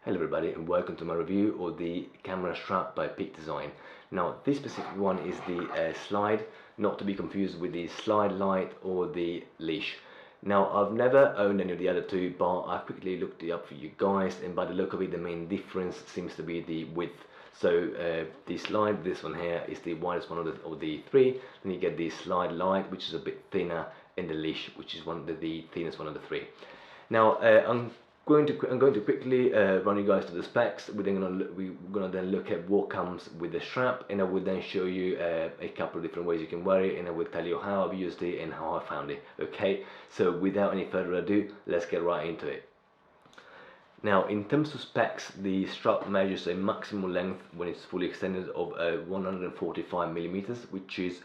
Hello everybody and welcome to my review of the camera strap by Peak Design. Now this specific one is the slide, not to be confused with the slide light or the leash. Now I've never owned any of the other two, but I quickly looked it up for you guys, and by the look of it the main difference seems to be the width. So the slide, this one here, is the widest one of the three. Then you get the slide light, which is a bit thinner, and the leash, which is the thinnest one of the three. Now I'm going to quickly run you guys to the specs. We're gonna then look at what comes with the strap, and I will then show you a couple of different ways you can wear it, and I will tell you how I've used it and how I found it. Okay, so without any further ado, let's get right into it. Now, in terms of specs, the strap measures a maximum length when it's fully extended of 145 millimeters, which is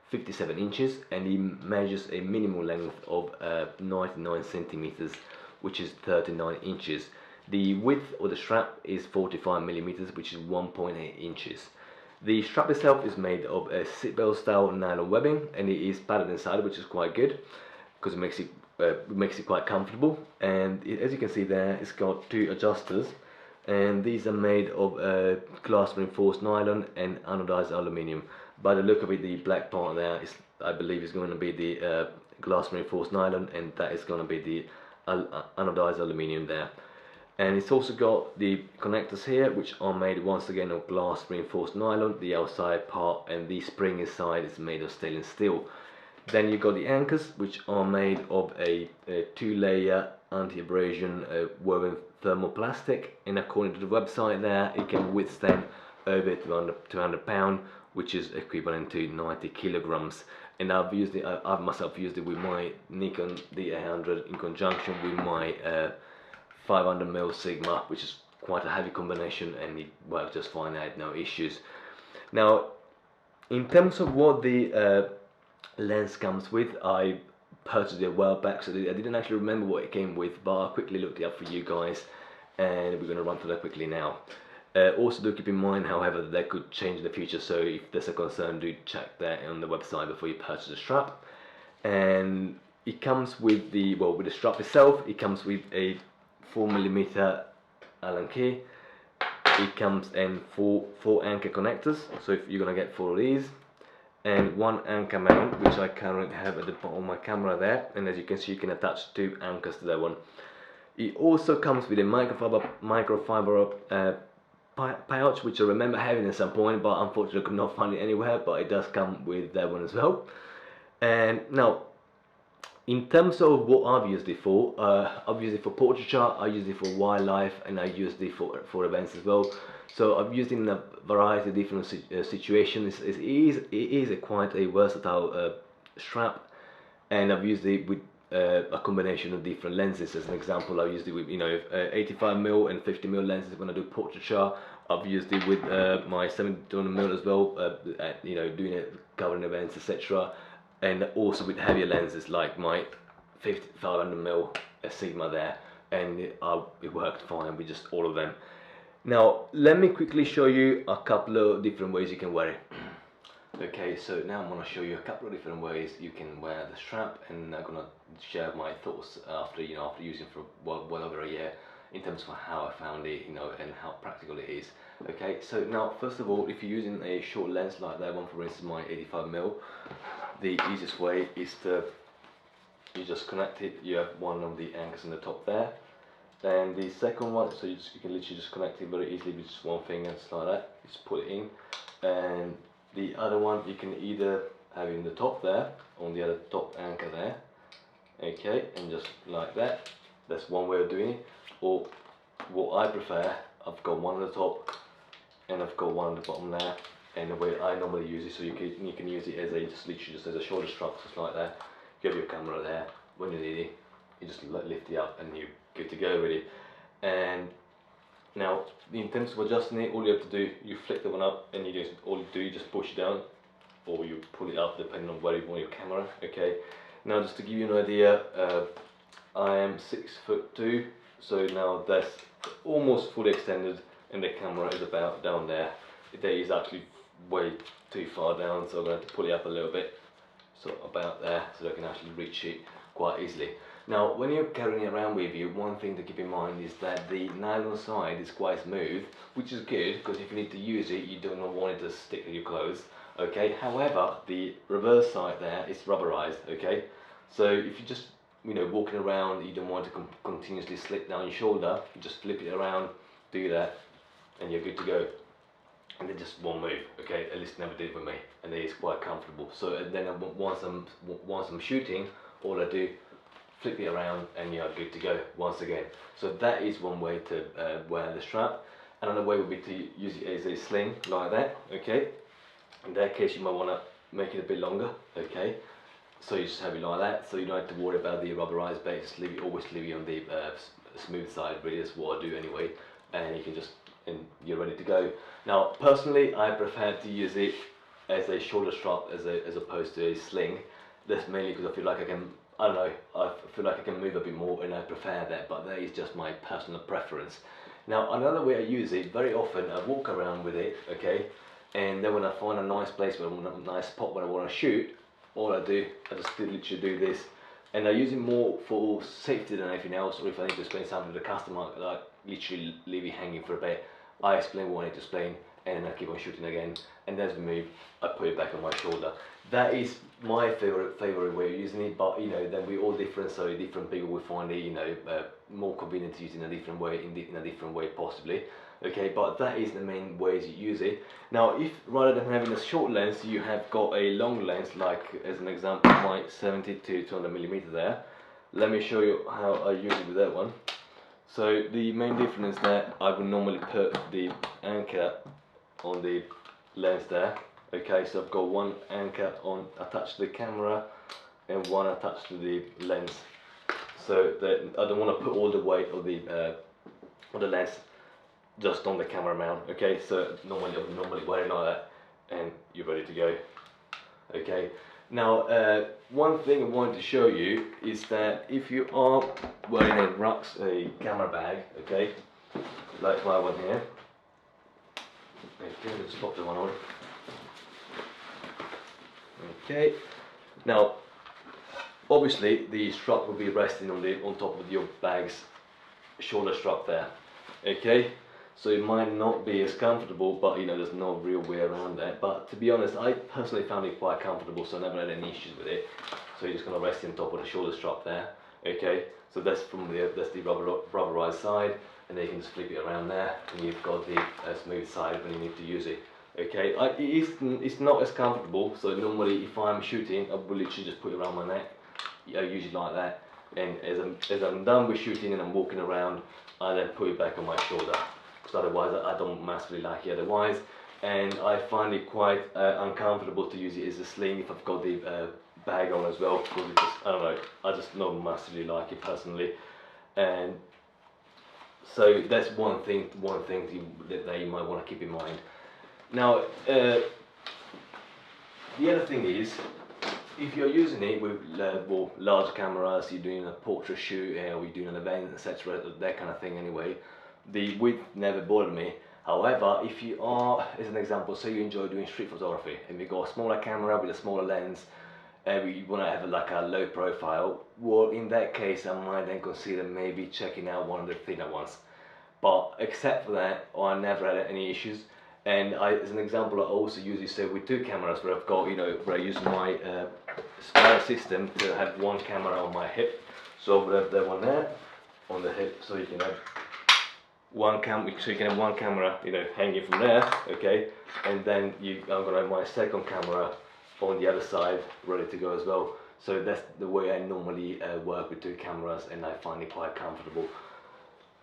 57 inches, and it measures a minimum length of 99 centimeters, which is 39 inches. The width of the strap is 45 millimeters, which is 1.8 inches. The strap itself is made of a seatbelt style nylon webbing, and it is padded inside, which is quite good because it makes it quite comfortable. And as you can see there, it's got two adjusters, and these are made of glass reinforced nylon and anodized aluminium. By the look of it, the black part there is, I believe, is going to be the glass reinforced nylon, and that is going to be the anodized aluminium there. And it's also got the connectors here, which are made once again of glass reinforced nylon, the outside part, and the spring inside is made of stainless steel. Then you've got the anchors, which are made of a two-layer anti-abrasion woven thermoplastic, and according to the website there, it can withstand over 200 pounds, which is equivalent to 90 kilograms. And I've myself used it with my Nikon D800 in conjunction with my 500mm Sigma, which is quite a heavy combination, and it worked just fine. I had no issues. Now, in terms of what the lens comes with, I purchased it a while back, so I didn't actually remember what it came with, but I quickly looked it up for you guys, and we're going to run through that quickly now. Also do keep in mind, however, that could change in the future, so if there's a concern, do check that on the website before you purchase the strap. And it comes with with the strap itself, it comes with a 4mm Allen key. It comes in four anchor connectors, so if you're gonna get 4 of these, and one anchor mount, which I currently have at the bottom of my camera there, and as you can see, you can attach 2 anchors to that one. It also comes with a microfiber pouch, which I remember having at some point, but unfortunately could not find it anywhere, but it does come with that one as well. And now, in terms of what I've used it for, I've used it for portraiture, I used it for wildlife, and I used it for events as well. So I've used it in a variety of different situations. It is quite a versatile strap, and I've used it with a combination of different lenses. As an example, I used it with 85mm and 50mm lenses when I do portraiture. I've used it with my 70mm as well, doing it, covering events, etc. And also with heavier lenses like my 500mm Sigma there, and it worked fine with just all of them. Now let me quickly show you a couple of different ways you can wear it. Okay, so now I'm going to show you a couple of different ways you can wear the strap, and I'm going to share my thoughts after using for well over a year in terms of how I found it, and how practical it is. Okay, so now first of all, if you're using a short lens like that one, for instance my 85mm, the easiest way is you just connect it. You have one of the anchors in the top there, and the second one, so you can literally just connect it very easily with just one finger, just like that. Just put it in, and the other one you can either have in the top there, on the other top anchor there, okay, and just like that. That's one way of doing it. Or what I prefer, I've got one on the top and I've got one on the bottom there, and the way I normally use it, so you can use it as literally just as a shoulder strap, just like that. You have your camera there. When you need it, you just lift it up and you're good to go really. And now, in terms of adjusting it, all you have to do, you flick the one up, and you just push it down, or you pull it up depending on where you want your camera. Okay. Now, just to give you an idea, I am 6'2", so now that's almost fully extended, and the camera is about down there. It is actually way too far down, so I'm going to pull it up a little bit. so about there, so I can actually reach it quite easily. Now when you're carrying it around with you, one thing to keep in mind is that the nylon side is quite smooth, which is good because if you need to use it you don't want it to stick to your clothes, okay? However, the reverse side there is rubberized, okay? So if you just walking around, you don't want to continuously slip down your shoulder, you just flip it around, do that, and you're good to go. And they just won't move, okay? At least never did with me, and it's quite comfortable. So and then once I'm shooting, all I do, flip it around, and you're good to go once again. So that is one way to wear the strap. Another way would be to use it as a sling like that, okay? In that case, you might want to make it a bit longer, okay? So you just have it like that, so you don't have to worry about the rubberized base. Just always leave it on the smooth side. Really, that's what I do anyway. And you can just, and you're ready to go. Now, personally, I prefer to use it as a shoulder strap as opposed to a sling. That's mainly because I feel like I can, I don't know, I feel like I can move a bit more, and I prefer that. But that is just my personal preference. Now, another way I use it very often, I walk around with it, okay. And then when I find a nice place, a nice spot where I want to shoot, all I do, I just literally do this, and I use it more for safety than anything else, or if I need to explain something to the customer, I literally leave it hanging for a bit. I explain what I need to explain, and then I keep on shooting again, and as we move, I put it back on my shoulder. That is my favorite way of using it, but then we're all different, so different people will find it more convenient to use in a different way, in a different way possibly. Okay, but that is the main ways you use it. Now, if rather than having a short lens, you have got a long lens, like as an example, my 70 to 200mm there. Let me show you how I use it with that one. So the main difference that I would normally put the anchor on the lens there. Okay, so I've got one anchor on attached to the camera and one attached to the lens. So that I don't want to put all the weight of the lens just on the camera mount. Okay, so normally wear it like that, and you're ready to go. Okay, now one thing I wanted to show you is that if you are wearing a camera bag, okay, like my one here. Okay, let's pop the one on. Okay, now obviously the strap will be resting on top of your bag's shoulder strap there. Okay, so it might not be as comfortable, but there's no real way around that. But to be honest, I personally found it quite comfortable, so I never had any issues with it. So you're just going to rest on top of the shoulder strap there. Okay, so that's the rubberized side, and then you can just flip it around there, and you've got the smooth side when you need to use it. Okay, it's not as comfortable, so normally if I'm shooting, I will literally just put it around my neck. I usually like that, and as I'm done with shooting and I'm walking around, I then put it back on my shoulder, because otherwise I don't massively like it otherwise, and I find it quite uncomfortable to use it as a sling if I've got the bag on as well, because it just, I don't know, I just don't massively like it personally. And so that's one thing that you might want to keep in mind. Now, the other thing is, if you're using it with large cameras, you're doing a portrait shoot, or you're doing an event, etc., that kind of thing anyway, the width never bothered me. However, if you are, as an example, say you enjoy doing street photography, and you've got a smaller camera with a smaller lens, and you want to have like a low profile, well, in that case, I might then consider maybe checking out one of the thinner ones. But except for that, I never had any issues. And as an example, I also use it with two cameras, where I've got, where I use my spare system to have one camera on my hip. So I have that one there on the hip, so you can have one camera, hanging from there, okay. And then I'm gonna have my second camera on the other side, ready to go as well. So that's the way I normally work with two cameras, and I find it quite comfortable.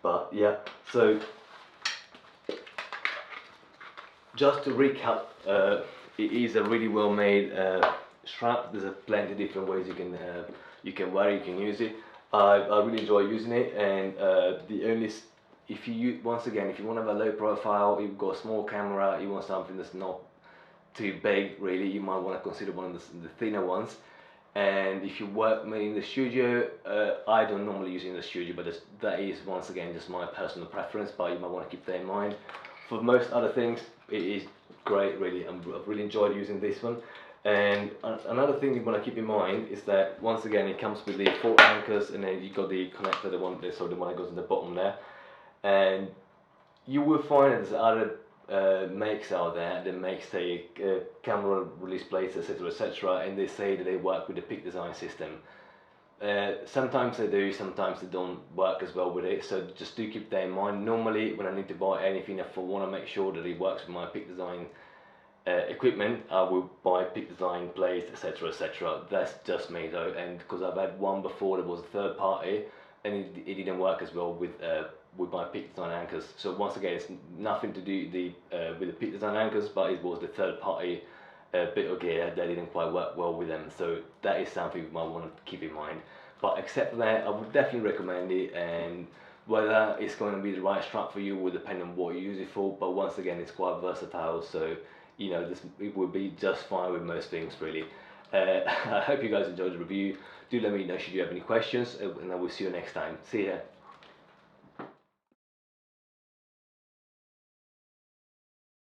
But yeah, so just to recap, it is a really well made strap. There's plenty of different ways you can wear it, you can use it. I really enjoy using it, and once again, if you want to have a low profile, you've got a small camera, you want something that's not too big really, you might want to consider one of the thinner ones. And if you work mainly in the studio, I don't normally use it in the studio, but that is once again just my personal preference, but you might want to keep that in mind. For most other things, it is great really. I've really enjoyed using this one, And another thing you want to keep in mind is that once again it comes with the 4 anchors, and then you got the connector, the one that goes in the bottom there. And you will find that there's other makes out there that makes the camera release plates, etc., and they say that they work with the Peak Design system. Sometimes they do, sometimes they don't work as well with it, so just do keep that in mind. Normally when I need to buy anything, if I want to make sure that it works with my Peak Design equipment, I will buy Peak Design plates, etc. That's just me though, and because I've had one before that was a third party and it didn't work as well with my Peak Design anchors. So once again, it's nothing to do with the Peak Design anchors, but it was the third party bit of gear that didn't quite work well with them. So that is something you might want to keep in mind. But except for that, I would definitely recommend it, and whether it's going to be the right strap for you will depend on what you use it for. But once again, it's quite versatile, so you know it will be just fine with most things really. I hope you guys enjoyed the review. Do let me know should you have any questions, and I will see you next time. See ya.